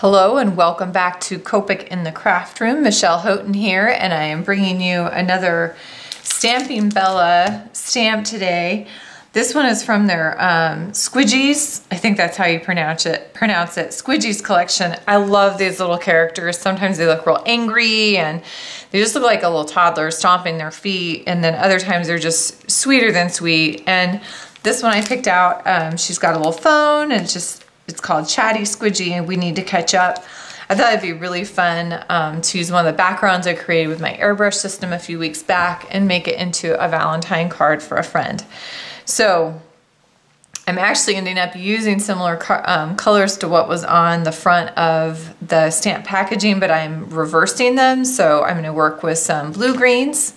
Hello and welcome back to Copic in the Craft Room. Michelle Houghton here, and I am bringing you another Stamping Bella stamp today. This one is from their Squidgies. I think that's how you pronounce it. Squidgies collection. I love these little characters. Sometimes they look real angry and they just look like a little toddler stomping their feet, and then other times they're just sweeter than sweet. And this one I picked out, she's got a little phone, and it's called Chatty Squidgy, and we need to catch up. I thought it'd be really fun to use one of the backgrounds I created with my airbrush system a few weeks back and make it into a Valentine card for a friend. So I'm actually ending up using similar colors to what was on the front of the stamp packaging, but I'm reversing them. So I'm gonna work with some blue greens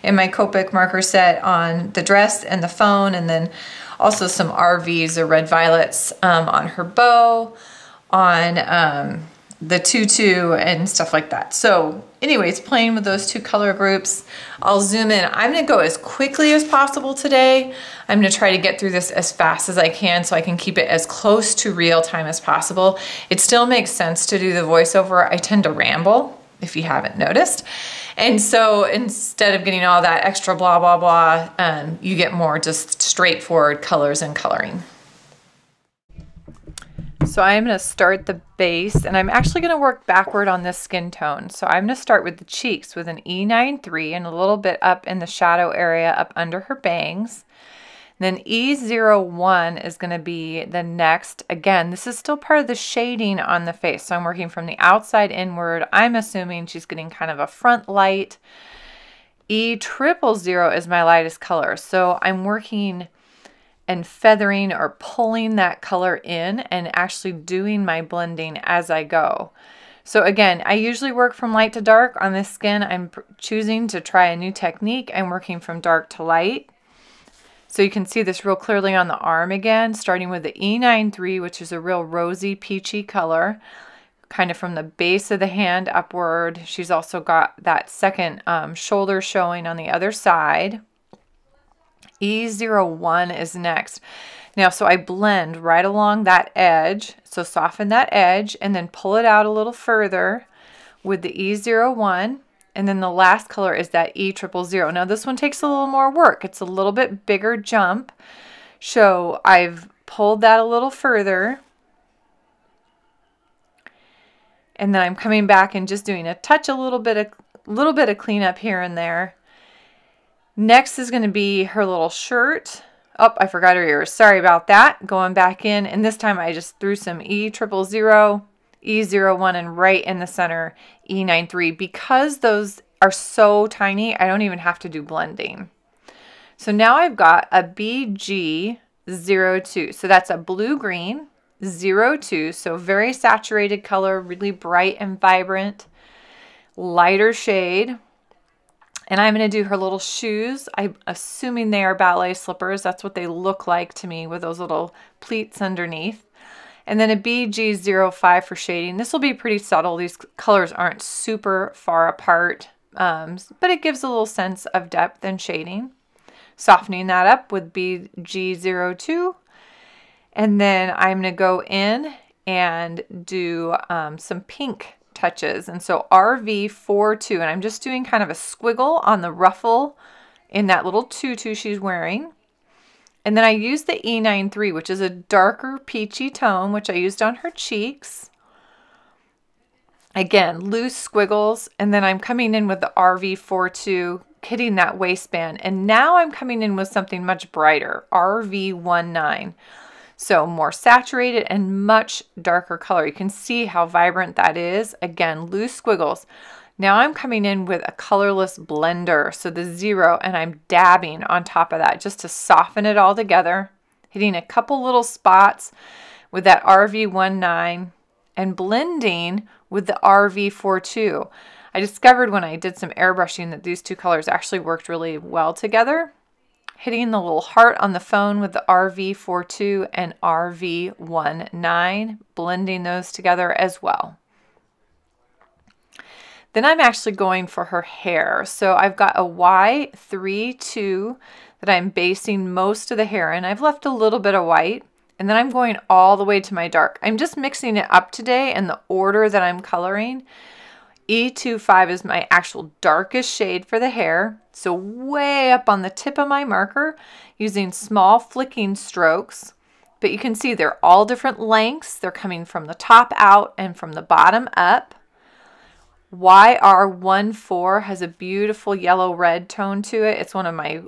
in my Copic marker set on the dress and the phone, and then also some RVs or red violets on her bow, on the tutu and stuff like that. So anyways, playing with those two color groups. I'll zoom in. I'm gonna go as quickly as possible today. I'm gonna try to get through this as fast as I can so I can keep it as close to real time as possible. It still makes sense to do the voiceover. I tend to ramble, if you haven't noticed. And so instead of getting all that extra blah, blah, blah, you get more just straightforward colors and coloring. So I'm going to start the base, and I'm actually going to work backward on this skin tone. So I'm going to start with the cheeks with an E93 and a little bit up in the shadow area up under her bangs. Then E01 is going to be the next. Again, this is still part of the shading on the face. So I'm working from the outside inward. I'm assuming she's getting kind of a front light. E000 is my lightest color. So I'm working and feathering or pulling that color in and actually doing my blending as I go. So again, I usually work from light to dark. On this skin, I'm choosing to try a new technique. I'm working from dark to light. So you can see this real clearly on the arm again, starting with the E93, which is a real rosy, peachy color, kind of from the base of the hand upward. She's also got that second shoulder showing on the other side. E01 is next. Now, so I blend right along that edge, so soften that edge and then pull it out a little further with the E01. And then the last color is that E000. Now this one takes a little more work. It's a little bit bigger jump. So I've pulled that a little further. And then I'm coming back and just doing a little bit of cleanup here and there. Next is going to be her little shirt. Oh, I forgot her ears. Sorry about that. Going back in, and this time I just threw some E000. E01 and right in the center E93. Because those are so tiny, I don't even have to do blending. So now I've got a BG02. So that's a blue-green 02. So very saturated color, really bright and vibrant, lighter shade. And I'm going to do her little shoes. I'm assuming they are ballet slippers. That's what they look like to me with those little pleats underneath. And then a BG05 for shading. This will be pretty subtle. These colors aren't super far apart, but it gives a little sense of depth and shading. Softening that up with BG02. And then I'm going to go in and do some pink touches. And so RV42, and I'm just doing kind of a squiggle on the ruffle in that little tutu she's wearing. And then I used the E93, which is a darker peachy tone, which I used on her cheeks. Again, loose squiggles. And then I'm coming in with the RV42, hitting that waistband. And now I'm coming in with something much brighter, RV19. So more saturated and much darker color. You can see how vibrant that is. Again, loose squiggles. Now I'm coming in with a colorless blender, so the 0, and I'm dabbing on top of that just to soften it all together, hitting a couple little spots with that RV19 and blending with the RV42. I discovered when I did some airbrushing that these two colors actually worked really well together. Hitting the little heart on the phone with the RV42 and RV19, blending those together as well. Then I'm actually going for her hair. So I've got a Y32 that I'm basing most of the hair in. I've left a little bit of white. And then I'm going all the way to my dark. I'm just mixing it up today in the order that I'm coloring. E25 is my actual darkest shade for the hair. So way up on the tip of my marker, using small flicking strokes. But you can see they're all different lengths. They're coming from the top out and from the bottom up. YR14 has a beautiful yellow-red tone to it. It's one of my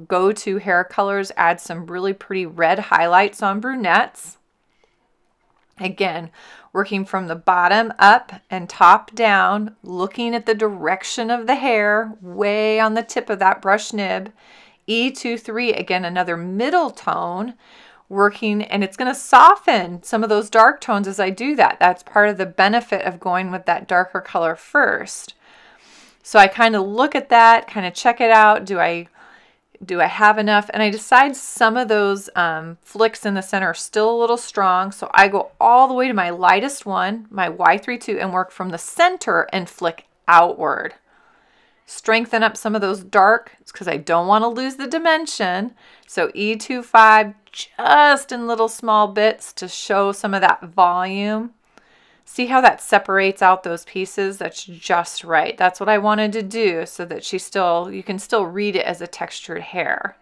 go-to hair colors. Adds some really pretty red highlights on brunettes. Again, working from the bottom up and top down, looking at the direction of the hair, way on the tip of that brush nib. E23, again, another middle tone, working, and it's going to soften some of those dark tones as I do that. That's part of the benefit of going with that darker color first. So I kind of look at that, kind of check it out. Do I have enough? And I decide some of those flicks in the center are still a little strong. So I go all the way to my lightest one, my Y32, and work from the center and flick outward. Strengthen up some of those dark because I don't want to lose the dimension. So E25 just in little small bits to show some of that volume. See how that separates out those pieces? That's just right. That's what I wanted to do so that you can still read it as a textured hair.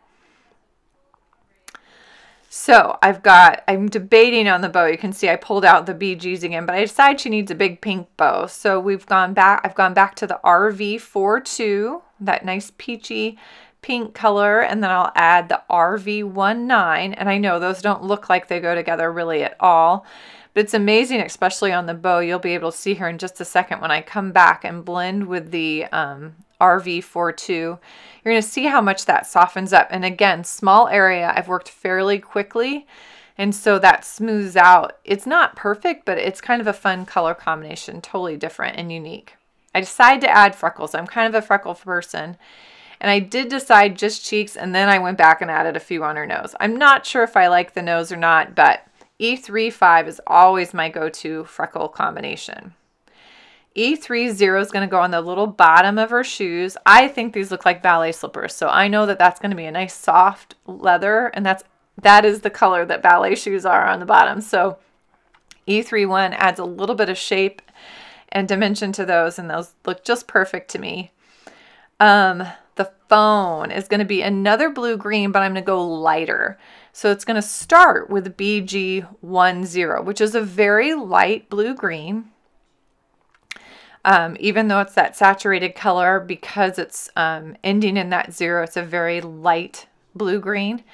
So I'm debating on the bow. You can see I pulled out the BGs again, but I decided she needs a big pink bow. So I've gone back to the RV42, that nice peachy pink color, and then I'll add the RV19. And I know those don't look like they go together really at all, but it's amazing, especially on the bow. You'll be able to see her in just a second when I come back and blend with the RV42. You're going to see how much that softens up. And again, small area, I've worked fairly quickly, and so that smooths out. It's not perfect, but it's kind of a fun color combination, totally different and unique. I decided to add freckles. I'm kind of a freckle person, and I did decide just cheeks, and then I went back and added a few on her nose. I'm not sure if I like the nose or not, but E35 is always my go-to freckle combination. E30 is going to go on the little bottom of her shoes. I think these look like ballet slippers, so I know that that's going to be a nice soft leather, and that is the color that ballet shoes are on the bottom. So E31 adds a little bit of shape and dimension to those, and those look just perfect to me. The phone is going to be another blue-green, but I'm going to go lighter. So it's going to start with BG10, which is a very light blue-green. Even though it's that saturated color, because it's ending in that 0, it's a very light blue-green.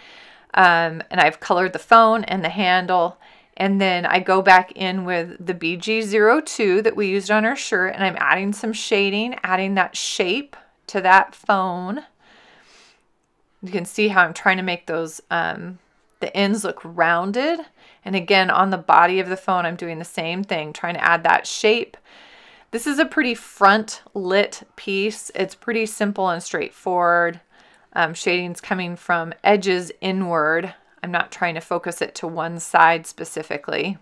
And I've colored the phone and the handle. And then I go back in with the BG02 that we used on her shirt, and I'm adding some shading, adding that shape to that phone. You can see how I'm trying to make those, the ends look rounded. And again, on the body of the phone, I'm doing the same thing, trying to add that shape. This is a pretty front lit piece. It's pretty simple and straightforward. Shading's coming from edges inward. I'm not trying to focus it to one side specifically.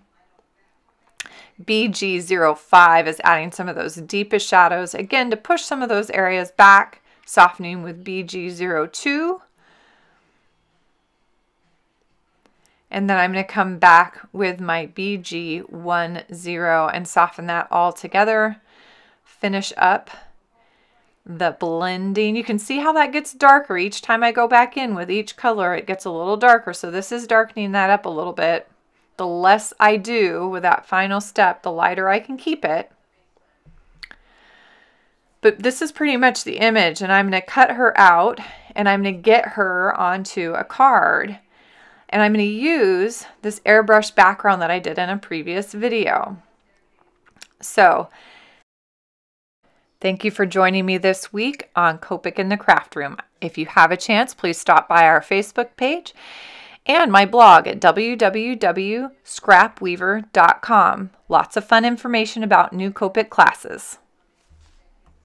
BG05 is adding some of those deepest shadows, again, to push some of those areas back, softening with BG02. And then I'm going to come back with my BG10 and soften that all together. Finish up the blending. You can see how that gets darker each time I go back in with each color. It gets a little darker, so this is darkening that up a little bit. The less I do with that final step, the lighter I can keep it. But this is pretty much the image, and I'm going to cut her out, and I'm going to get her onto a card. And I'm going to use this airbrush background that I did in a previous video. So, thank you for joining me this week on Copic in the Craft Room. If you have a chance, please stop by our Facebook page and my blog at www.scrapweaver.com. Lots of fun information about new Copic classes.